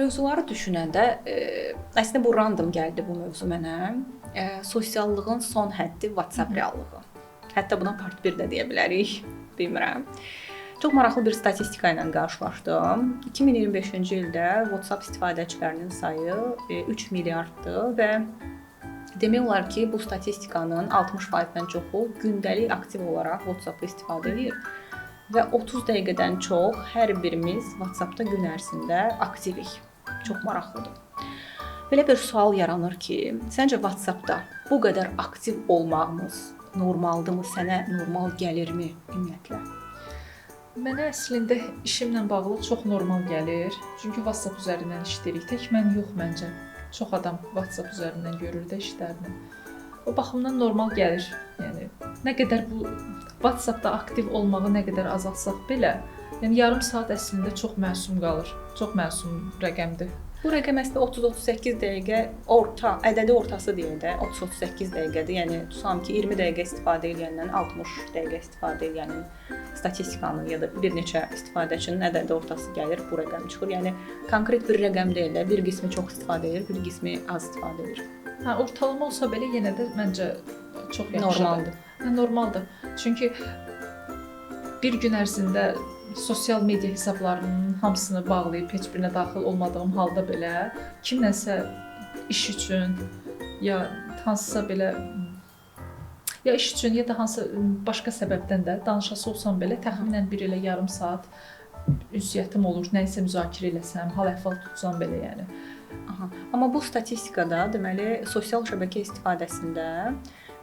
Mövzuları düşünəndə, əslində bu random gəldi bu mövzu mənə. Sosiallığın son həddi WhatsApp reallığı. Hətta buna part 1 də deyə bilərik, bilmirəm. Çox maraqlı bir statistika ilə qarşılaşdım. 2025-ci ildə WhatsApp istifadəçilərinin sayı 3 milyarddır və demək olar ki, bu statistikanın 60%-dən çoxu gündəlik aktiv olaraq WhatsApp-ı istifadə edir. Və 30 dəqiqədən çox hər birimiz WhatsApp-da gün ərzində aktivik. Çox maraqlıdır. Belə bir sual yaranır ki, səncə WhatsApp-da bu qədər aktiv olmağımız normaldırmı? Sənə normal gəlirmi ümumiyyətlə? Mənə əslində işimlə bağlı çox normal gəlir. Çünki WhatsApp üzərindən işləyirik. Tək mən yox məncə. Çox adam WhatsApp üzərindən görür də işlərini. O baxımdan normal gəlir. Yəni nə qədər bu WhatsApp-da aktiv olmağı nə qədər azaltsaq belə, yəni yarım saat əslində çox məsum qalır. Çox məsum rəqəmdir. Bu rəqəm əslində 30-38 dəqiqə ədədi ortası deyək də, 30-38 dəqiqədir. Yəni tutsam ki, 20 dəqiqə istifadə edəndən 60 dəqiqə istifadə edənin statistikanın ya da bir neçə istifadəçinin ədədi ortası gəlir, bu rəqəm çıxır. Yəni konkret bir rəqəm deyil də, bir qismi çox istifadə edir, bir qismi az istifadə edir. Ortalama olsa belə yenə də məncə çox yaxşıdır. Normaldır. Normaldır. Çünki bir gün ərzində sosial media hesablarının hamısını bağlayıb heç birinə daxil olmadığım halda belə kimləsə iş üçün ya hansısa belə ya iş üçün ya da hansı başqa səbəbdən də danışası olsam belə təxminən 1 ilə yarım saat ünsiyyətim olur. Nəyisə müzakirə eləsəm, hal-əhval tutsam belə yəni. Amma bu statistikada deməli sosial şəbəkə istifadəsində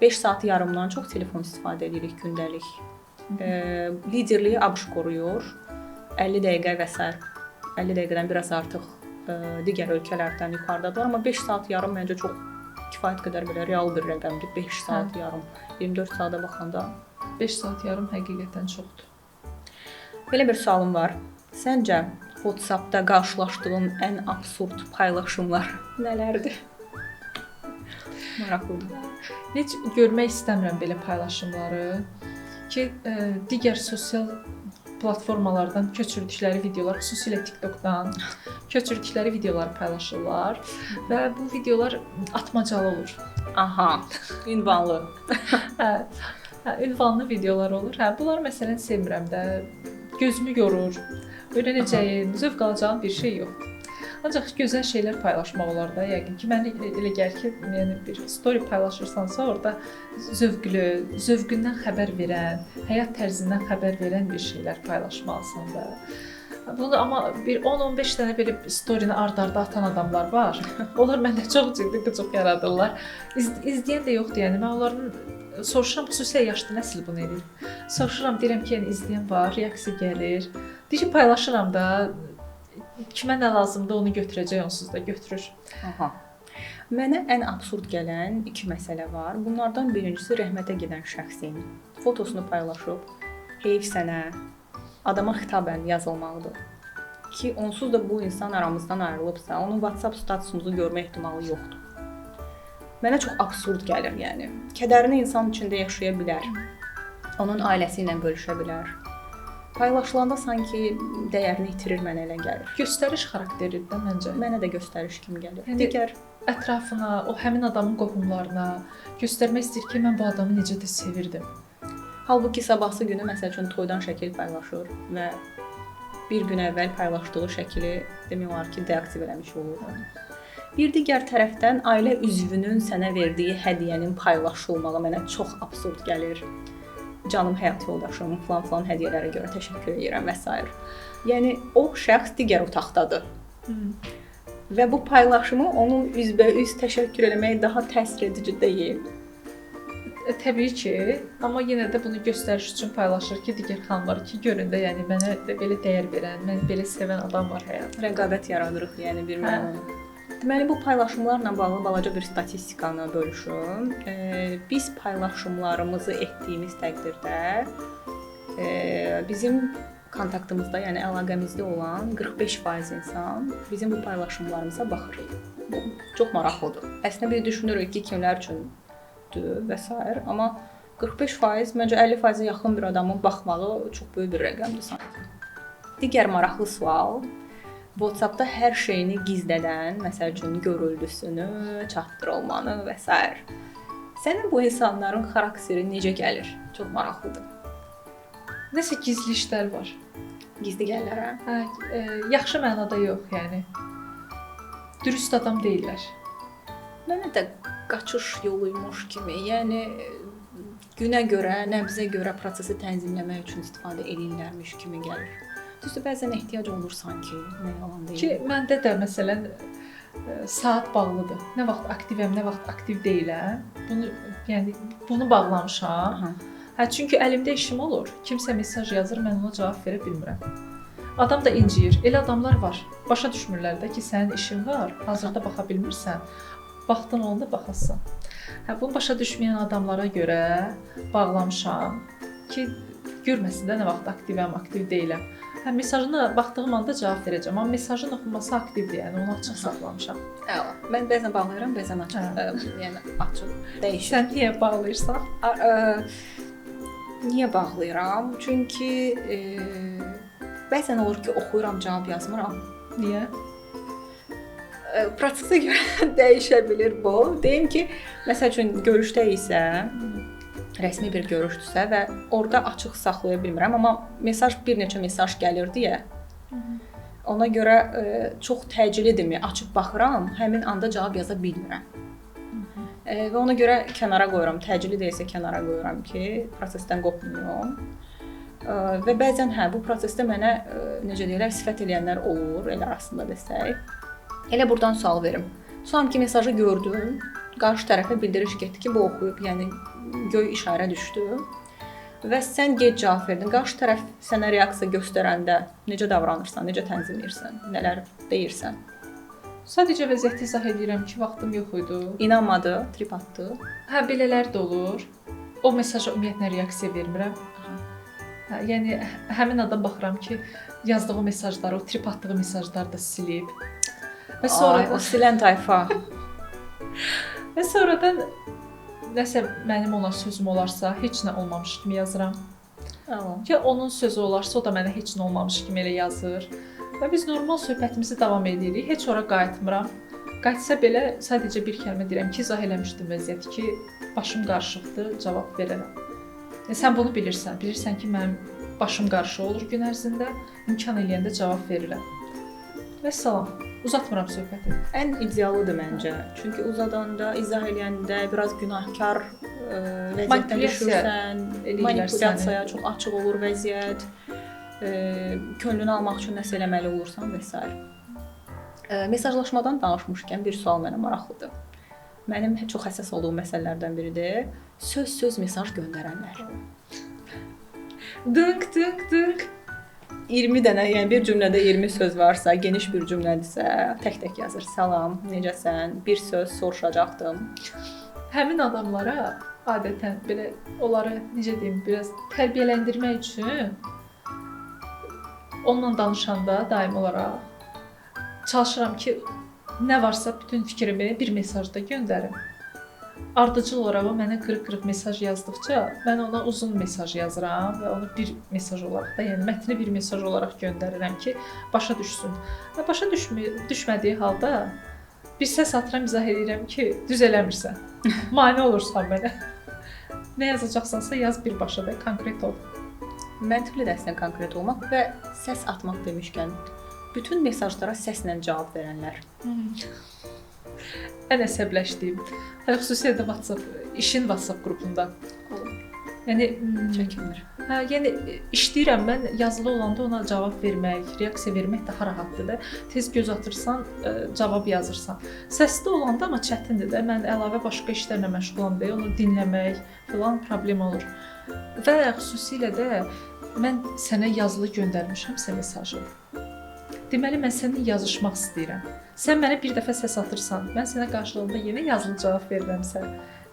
5 saat yarımdan çox telefon istifadə edirik gündəlik. Liderliyi ABŞ qoruyur. 50 dəqiqə və s. 50 dəqiqədən biraz artıq digər ölkələrdən yuxarıdadır. Amma 5 saat yarım məncə çox kifayət qədər belə real bir rəqəmdir. 5 saat yarım. 24 saata baxanda 5 saat yarım həqiqətən çoxdur. Belə bir sualım var. Səncə WhatsApp-da qarşılaşdığın ən absurd paylaşımlar nələrdir? Maraqlıdır. Heç görmək istəmirəm belə paylaşımları ki, digər sosial platformalardan köçürdükləri videolar, xüsusilə TikTokdan köçürdükləri videoları paylaşırlar və bu videolar atmacalı olur. Ünvanlı. Ünvanlı videolar olur. Bunlar məsələn sevmirəm də. Gözümü yorur. Öyrənəcəyim, zövq alacağım bir şey yox. Ancaq gözəl şeylər paylaşmaq olar da. Yəqin ki, mənə elə gəlir ki, yəni bir story paylaşırsansa, orada zövqlü, zövqündən xəbər verən, həyat tərzindən xəbər verən bir şeylər paylaşmalısan da. Bunu amma bir 10-15 dənə belə story-ni ard-arda atan adamlar var. Onlar məndə çox ciddi qıcıq yaradırlar. İzləyən də yoxdur, yəni mən onların soruşuram, xüsusilə yaşlı nəsil bunu edir. Soruşuram, deyirəm ki, yəni izləyən var, reaksiya gəlir. Deyir ki, paylaşıram da. Kimə nə lazımdır onu götürəcək, onsuz da götürür. Mənə ən absurd gələn 2 məsələ var. Bunlardan birincisi rəhmətə gedən şəxsin fotosunu paylaşıb, heyf sənə, adama xitabən yazılmalıdır. Ki, onsuz da bu insan aramızdan ayrılıbsa, onun WhatsApp statusumuzu görmə ehtimalı yoxdur. Mənə çox absurd gəlir, yəni. Kədərini insan içində yaşaya bilər. Onun ailəsi ilə bölüşə bilər. Paylaşılanda sanki dəyərini itirir, mənə elə gəlir. Göstəriş xarakteridir də məncə. Mənə də göstəriş kimi gəlir. Yəni, digər ətrafına, o həmin adamın qohumlarına göstərmək istəyir ki, mən bu adamı necə də sevirdim. Halbuki sabahsı günü məsəl üçün toydan şəkil paylaşır və bir gün əvvəl paylaşdığı şəkili demək olar ki, deaktiv eləmiş olur. Bir digər tərəfdən ailə üzvünün sənə verdiyi hədiyyənin paylaşılmağı mənə çox absurd gəlir. Canım həyat yoldaşım, falan hədiyyələrə görə təşəkkür edirəm və s. Yəni o şəxs digər otaqdadır. Və bu paylaşımı onun üzbəüz təşəkkür eləməyi daha təsir edici deyil. Təbii ki, amma yenə də bunu göstəriş üçün paylaşır ki, digər xanımlar ki, görün də, yəni mənə də belə dəyər verən, məni belə sevən adam var həyatda. Rəqabət yaradırıq, yəni bir mənada. Deməli, bu paylaşımlarla bağlı balaca bir statistikanı bölüşüm. Biz paylaşımlarımızı etdiyimiz təqdirdə bizim kontaktımızda, yəni əlaqəmizdə olan 45% insan bizim bu paylaşımlarımıza baxır. Bu çox maraqlıdır. Əslində biz düşünürük ki, kimlər üçündür və s. Amma 45%, məncə 50%-ə yaxın bir adamın baxmağı çox böyük bir rəqəmdir sanki. Digər maraqlı sual. WhatsApp-da hər şeyini gizlədən, məsəl üçün görüldüsünü, çatdırılmanı və s. Sənin bu insanların xarakteri necə gəlir? Çox maraqlıdır. Nəsə gizli işlər var. Gizli gəlirlər, hə? Hə, yaxşı mənada yox, yəni. Dürüst adam deyillər. Mənə də qaçış yoluymuş kimi, yəni günə görə, nəbzə görə prosesi tənzimləmək üçün istifadə edirlərmiş kimi gəlir. Düzdür, bəzən ehtiyac olur sanki, nə yalan deyil. Ki məndə də məsələn saat bağlıdır. Nə vaxt aktivəm, nə vaxt aktiv deyiləm. Bunu bağlamışam. Hə, çünki əlimdə işim olur. Kimsə mesaj yazır, mən ona cavab verə bilmirəm. Adam da inciyir. Elə adamlar var. Başa düşmürlər də ki, sənin işin var, hazırda baxa bilmirsən. Vaxtın olanda baxasan. Hə, bunu başa düşməyən adamlara görə bağlamışam ki, görməsin də nə vaxt aktivəm, aktiv deyiləm. Hə, mesajına baxdığım anda cavab verəcəm, amma mesajın oxunması aktivdir, yəni onu açıq saxlamışam. Əla. Mən bəzən bağlayıram, bəzən açıq, yəni açıq dəyişir. Sən niyə bağlayırsan? Niyə bağlayıram? Çünki bəzən olur ki, oxuyuram, cavab yazmıram. Niyə? Prosesə görə dəyişə bilir bu. Deyim ki, məsəl üçün görüşdə isə rəsmi bir görüşdüsə və orada açıq saxlaya bilmirəm, amma bir neçə mesaj gəlir deyə. Ona görə çox təcilidirmi, açıb baxıram, həmin anda cavab yaza bilmirəm. Və ona görə kənara qoyuram, təcili deyilsə kənara qoyuram ki, prosesdən qopmayım. Və bəzən bu prosesdə mənə necə deyirlər, sifət eləyənlər olur, el arasında desək. Elə buradan sual verim. Sonki mesajı gördüm, qarşı tərəfə bildiriş getdi ki, bu oxuyub, yəni göy işarə düşdü və sən gec cavab verdin. Qarşı tərəf sənə reaksiya göstərəndə necə davranırsan, necə tənzimləyirsən, nələr deyirsən? Sadəcə vəziyyəti izah edirəm ki, vaxtım yox idi. İnanmadı, trip atdı. Hə, belələr də olur. O mesaja ümumiyyətlə reaksiya vermirəm. Hə, yəni həmin adam baxıram ki, yazdığı mesajları, o trip atdığı mesajları da silib. Və sonra o silən tayfa. Və sonradan nəsə mənim ona sözüm olarsa, heç nə olmamış kimi yazıram. Ya onun sözü olarsa, o da mənə heç nə olmamış kimi elə yazır. Və biz normal söhbətimizi davam edirik. Heç ora qayıtmıram. Qayıtsa belə sadəcə bir kəlmə deyirəm ki, izah eləmişdim vəziyyəti ki, başım qarışıqdır, cavab verərəm. Sən bunu bilirsən. Bilirsən ki, mənim başım qarışıq olur gün ərzində. İmkan eləyəndə cavab verirəm. Və salam. Uzatmıram söhbəti. Ən idealıdır məncə. Çünki uzadanda, izah eləyəndə biraz günahkar vəziyyətdə düşürsən, manipulyasiyaya çox açıq olur vəziyyət, könlünü almaq üçün nəsə eləməli olursan və s. Mesajlaşmadan danışmışkən bir sual mənə maraqlıdır. Mənim çox həssas olduğum məsələlərdən biridir. Söz mesaj göndərənlər. Dınq, dınq, dınq. 20 dənə, yəni bir cümlədə 20 söz varsa, geniş bir cümlədirsə, tək-tək yazır. Salam, necəsən? Bir söz soruşacaqdım. Həmin adamlara adətən belə onları necə deyim, biraz tərbiyələndirmək üçün onunla danışanda daim olaraq çalışıram ki, nə varsa bütün fikrimi bir mesajda göndərim. Ardıcıl olaraq o mənə qırıq-qırıq mesaj yazdıqca mən ona uzun mesaj yazıram və onu bir mesaj olaraq da, yəni mətni bir mesaj olaraq göndərirəm ki, başa düşsün. Və başa düşmədiyi halda bir səs atıram, izah edirəm ki, düz eləmirsən. Mane olursan mənə. Nə yazacaqsansa yaz birbaşa və konkret ol. Məntiqli də əslində konkret olmaq və səs atmaq demişkən, bütün mesajlara səslə cavab verənlər. Ən əsəbləşdiyim, hələ xüsusilə də işin WhatsApp qrupunda. Yəni çəkinmir. Hə, yəni işləyirəm mən, yazılı olanda ona cavab vermək, reaksiya vermək daha rahatdır da. Tez göz atırsan, cavab yazırsan. Səsli olanda amma çətindir də. Mən əlavə başqa işlərlə məşğulam deyə onu dinləmək filan problem olur. Və xüsusilə də mən sənə yazılı göndərmişəmsə mesajı. Deməli mən səninlə yazışmaq istəyirəm. Sən mənə bir dəfə səs atırsan, mən sənə qarşılığında yenə yazılı cavab verirəmsə,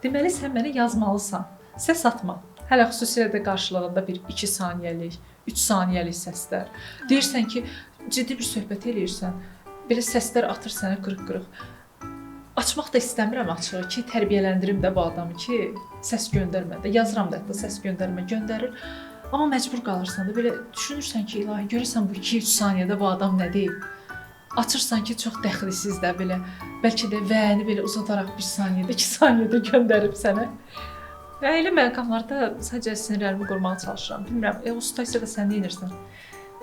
deməli sən mənə yazmalısan. Səs atma. Hələ xüsusilə də qarşılığında bir 2 saniyəlik, 3 saniyəlik səslər. Deyirsən ki, ciddi bir söhbət eləyirsən, belə səslər atır sənə qırıq-qırıq. Açmaq da istəmirəm açığı ki, tərbiyələndirim də bu adamı ki, səs göndərmə də. Yazıram da hətta səs göndərmə, göndərir. Amma məcbur qalırsan da belə düşünürsən ki, ilahi görürsən bu 2-3 saniyədə bu adam nə deyib? açırsan ki, çox dəxlisiz də belə, bəlkə də vəyəni belə uzadaraq 1 saniyədə, 2 saniyədə göndərib sənə. Və elə məqamlarda sadəcə sinirlərimi qorumağa çalışıram. Bilmirəm, o situasiyada sən nə edirsən?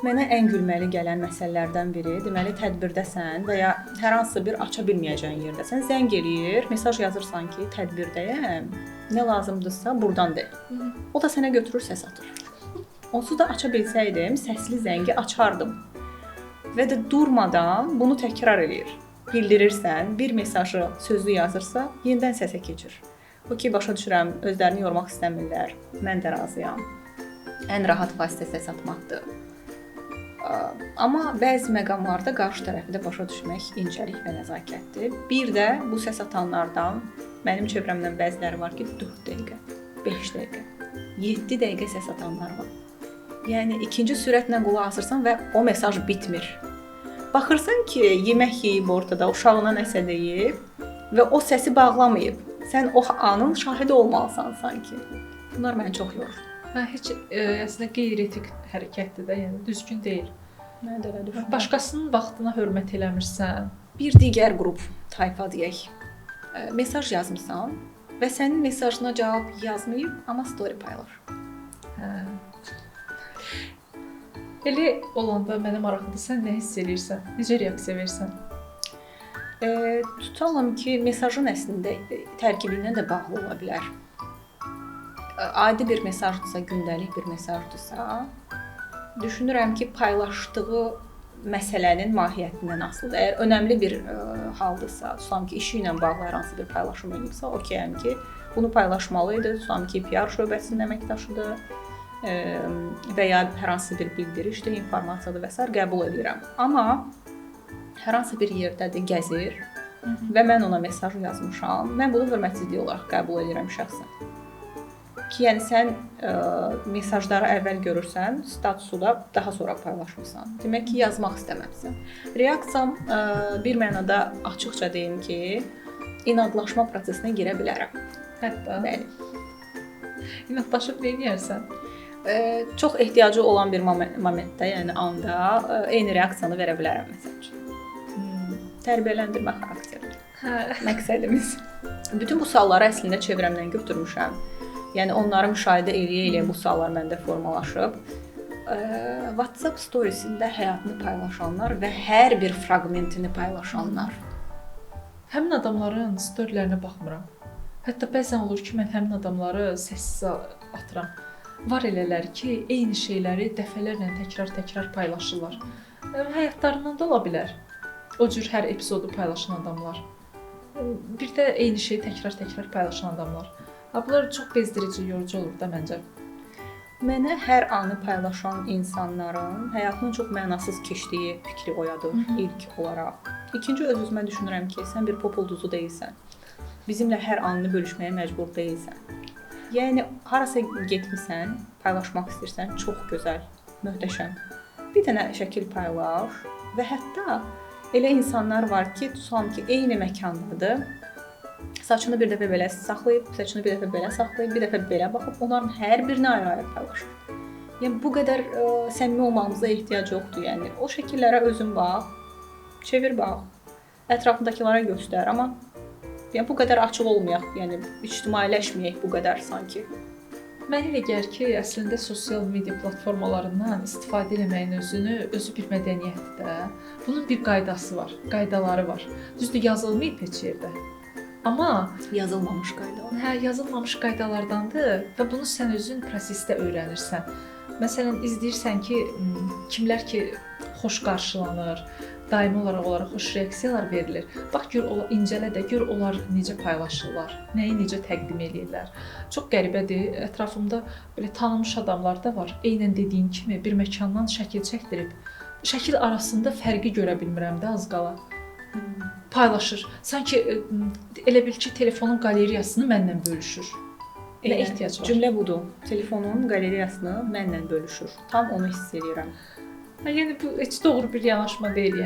Mənə ən gülməli gələn məsələlərdən biri, deməli tədbirdəsən və ya hər hansı bir aça bilməyəcəyin yerdəsən, zəng eləyir, mesaj yazırsan ki, tədbirdəyəm, nə lazımdırsa burdan de. O da sənə götürür səs atır. Onsuz da aça bilsəydim, səsli zəngi açardım. Və də durmadan bunu təkrar eləyir. Bildirirsən, bir mesajı sözlü yazırsa, yenidən səsə keçir. O ki, başa düşürəm, özlərini yormaq istəmirlər. Mən də razıyam. Ən rahat vasitə səs atmaqdır. Amma bəzi məqamlarda qarşı tərəfi də başa düşmək incəlik və nəzakətdir. Bir də bu səs atanlardan mənim çevrəmdən bəziləri var ki, 4 dəqiqə, 5 dəqiqə, 7 dəqiqə səs atanlar var. Yəni ikinci sürətlə qulaq asırsan və o mesaj bitmir. Baxırsan ki, yemək yeyib ortada, uşağına nəsə deyib və o səsi bağlamayıb. Sən o anın şahidi olmalısan sanki. Bunlar məni çox yorur. Heç əslində qeyri-etik hərəkətdir də, yəni düzgün deyil. Mən də elə düşünürəm. Başqasının vaxtına hörmət eləmirsən. Bir digər qrup tayfa deyək. Mesaj yazmısan və sənin mesajına cavab yazmayıb, amma story paylaşır. Hə. Elə olanda mənə maraqlıdır, sən nə hiss edirsən? Necə reaksiya versən? Tutalım ki, mesajın əslində tərkibindən də bağlı ola bilər. Adi bir mesajdırsa, gündəlik bir mesajdırsa, düşünürəm ki, paylaşdığı məsələnin mahiyyətindən asılıdır. Əgər önəmli bir haldırsa, tutalım ki, işi ilə bağlı hər hansı bir paylaşım edibsə, okeyəm ki, bunu paylaşmalıydı. Tutalım ki, PR şöbəsinin əməkdaşıdır və ya hər hansı bir bildirişdir, informasiyadır və s. qəbul edirəm. Amma hər hansı bir yerdədir, gəzir və mən ona mesaj yazmışam, mən bunu hörmətsizlik olaraq qəbul edirəm şəxsən. Ki, yəni sən mesajları əvvəl görürsən, statusu da daha sonra paylaşmısan. Demək ki, yazmaq istəməmsən. Reaksiyam bir mənada açıqca deyim ki, inadlaşma prosesinə girə bilərəm. Hətta? Bəli. İnadlaşıb nə edərsən? Çox ehtiyacı olan bir momentdə, yəni anda eyni reaksiyanı verə bilərəm məsəl üçün. Tərbiyələndirmə xarakterli məqsədimiz. Bütün bu sualları əslində çevrəmdən götürmüşəm. Yəni onları müşahidə eləyə-eləyə bu suallar məndə formalaşıb. WhatsApp storiesində həyatını paylaşanlar və hər bir fraqmentini paylaşanlar. Həmin adamların storylərinə baxmıram. Hətta bəzən olur ki, mən həmin adamları səssiz atıram. Var elələr ki, eyni şeyləri dəfələrlə təkrar paylaşırlar. Həyatlarından da ola bilər. O cür hər epizodu paylaşan adamlar. Bir də eyni şeyi təkrar paylaşan adamlar. Bunlar çox bezdirici, yorucu olur da məncə. Mənə hər anı paylaşan insanların həyatının çox mənasız keçdiyi fikri oyadır ilk olaraq. İkinci öz-özümə düşünürəm ki, sən bir pop ulduzu deyilsən. Bizimlə hər anını bölüşməyə məcbur deyilsən. Yəni harasa getmisən, paylaşmaq istəyirsən, çox gözəl, möhtəşəm. Bir dənə şəkil paylaş və hətta elə insanlar var ki, tutalım ki, eyni məkandadır. Saçını bir dəfə belə saxlayıb, saçını bir dəfə belə saxlayıb, bir dəfə belə baxıb, onların hər birini ayrı-ayrı paylaşır. Yəni bu qədər səmimi olmağımıza ehtiyac yoxdur. Yəni o şəkillərə özün bax, çevir bax, ətrafındakilara göstər, amma yəni bu qədər açıq olmayaq, yəni ictimailəşməyək bu qədər sanki. Mənə elə gəlir ki, əslində sosial media platformalarından istifadə etməyin özü bir mədəniyyətdir də. Bunun bir qaydası var, qaydaları var. Düzdür, yazılmayıb heç yerdə. Amma yazılmamış qaydalar. Hə, yazılmamış qaydalardandır və bunu sən özün prosesdə öyrənirsən. Məsələn, izləyirsən ki, kimlər ki xoş qarşılanır, daimi olaraq onlara xoş reaksiyalar verilir. Bax gör, incələ də gör onlar necə paylaşırlar, nəyi necə təqdim edirlər. Çox qəribədir. Ətrafımda belə tanınmış adamlar da var. Eynən dediyim kimi bir məkandan şəkil çəkdirib, şəkil arasında fərqi görə bilmirəm də az qala. Paylaşır. Sanki elə bil ki, telefonun qalereyasını mənlə bölüşür. Nə ehtiyac var? Cümlə budur. Telefonun qalereyasını mənlə bölüşür. Tam onu hiss edirəm. Yəni bu heç doğru bir yanaşma deyil,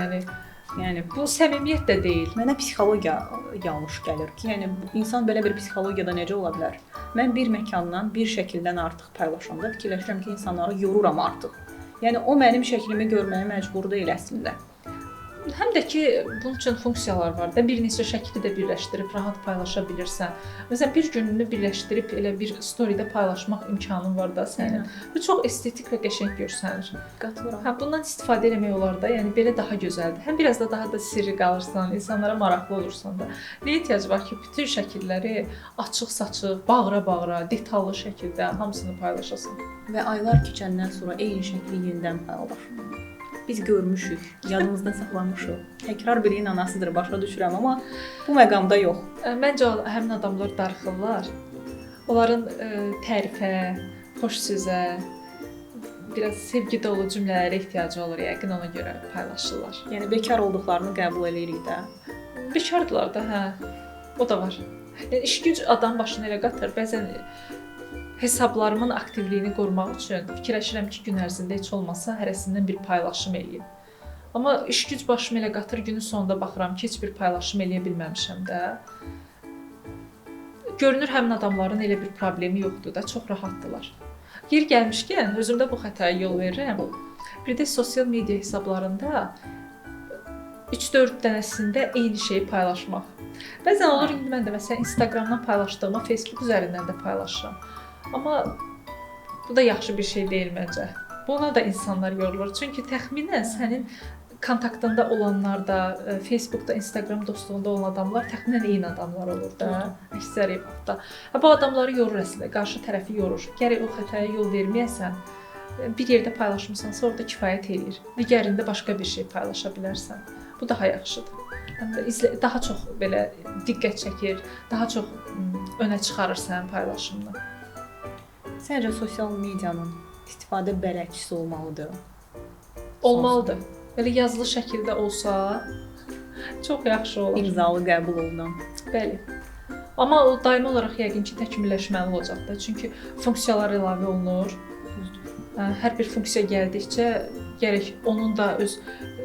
yəni bu səmimiyyət də deyil. Mənə psixologiya yanlış gəlir ki, yəni insan belə bir psixologiyada necə ola bilər? Mən bir məkandan, bir şəkildən artıq paylaşanda fikirləşirəm ki, insanları yoruram artıq. Yəni o mənim şəklimi görməyə məcbur deyil əslində. Həm də ki, bunun üçün funksiyalar var da. Bir neçə şəkli də birləşdirib rahat paylaşa bilirsən. Məsələn, bir gününü birləşdirib elə bir story-də paylaşmaq imkanın var da sənin. Bu çox estetik və qəşəng görsənir. Qatılıram. Hə, bundan istifadə etmək olar da. Yəni belə daha gözəldir. Həm biraz da daha da sirri qalırsan, insanlara maraqlı olursan da. Nəyə ehtiyac var ki, bütün şəkilləri açıq-saçıq, bağıra-bağıra, detallı şəkildə hamısını paylaşasan. Və aylar keçəndən sonra eyni şəkli yenidən paylaş. Biz görmüşük, yadımızda saxlamışıq. Təkrar birinin anasıdır, başa düşürəm, amma bu məqamda yox. Məncə həmin adamlar darıxırlar. Onların tərifə, xoş sözə, biraz sevgi dolu cümlələrə ehtiyacı olur, yəqin ona görə paylaşırlar. Yəni bekar olduqlarını qəbul eləyirik də. Bekardılar da, hə. O da var. Yəni iş-güc adam başına elə qatır. Bəzən hesablarımın aktivliyini qorumaq üçün fikirləşirəm ki, gün ərzində heç olmasa hərəsindən bir paylaşım eləyim. Amma iş-güc başıma elə qatır, günün sonunda baxıram ki, heç bir paylaşım eləyə bilməmişəm də. Görünür həmin adamların elə bir problemi yoxdur da, çox rahatdılar. Yer gəlmişkən özümdə bu xətaya yol verirəm. Bir də sosial media hesablarında 3-4 dənəsində eyni şeyi paylaşmaq. Bəzən olur indi mən də məsələn Instagramdan paylaşdığımı Facebook üzərindən də paylaşıram. Amma bu da yaxşı bir şey deyil məncə. Buna da insanlar yorulur. Çünki təxminən sənin kontaktında olanlar da, Facebookda, Instagram dostluğunda olan adamlar təxminən eyni adamlar olur da, əksəriyyət vaxtda. Bu adamları yorur əslində, qarşı tərəfi yorur. Gərək o xətaya yol verməyəsən, bir yerdə paylaşmısansa orada kifayət eləyir. Digərində başqa bir şey paylaşa bilərsən. Bu daha yaxşıdır. Daha çox belə diqqət çəkir, daha çox önə çıxarır sənin paylaşımını. Səncə sosial medianın istifadə bələdçisi olmalıdır? Olmalıdır. Belə yazılı şəkildə olsa çox yaxşı olar. İmzalı qəbul olunan. Bəli. Amma o daimi olaraq yəqin ki, təkmilləşməli olacaq da. Çünki funksiyalar əlavə olunur. Hər bir funksiya gəldikcə gərək onun da öz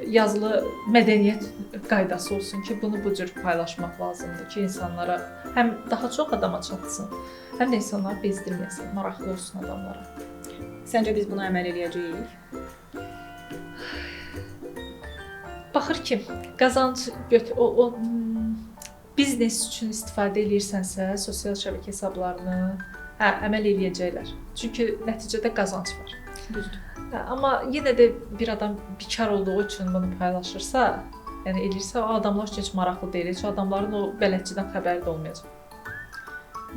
yazılı mədəniyyət qaydası olsun ki, bunu bu cür paylaşmaq lazımdır ki, insanlara həm daha çox adama çatsın, həm də insanları bezdirməsin, maraqlı olsun adamlara. Səncə biz buna əməl edəcəyik? Baxır ki, qazanc biznes üçün istifadə edirsənsə, sosial şəbəkə hesablarını əməl edəcəklər. Çünki nəticədə qazanc var. Düzdür. Amma yenə də bir adam bekar olduğu üçün bunu paylaşırsa, yəni edirsə, o adamlar üçün heç maraqlı deyil. Heç adamların o bələdçidən xəbəri də olmayacaq.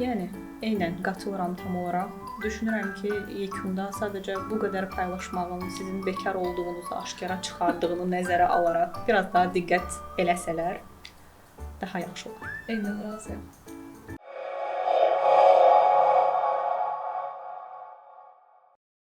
Yəni, eynən qatılıram tam olaraq. Düşünürəm ki, yekunda sadəcə bu qədər paylaşmağın sizin bekar olduğunuzu aşkara çıxardığını nəzərə alaraq biraz daha diqqət eləsələr daha yaxşı olar. Eynən razıyam.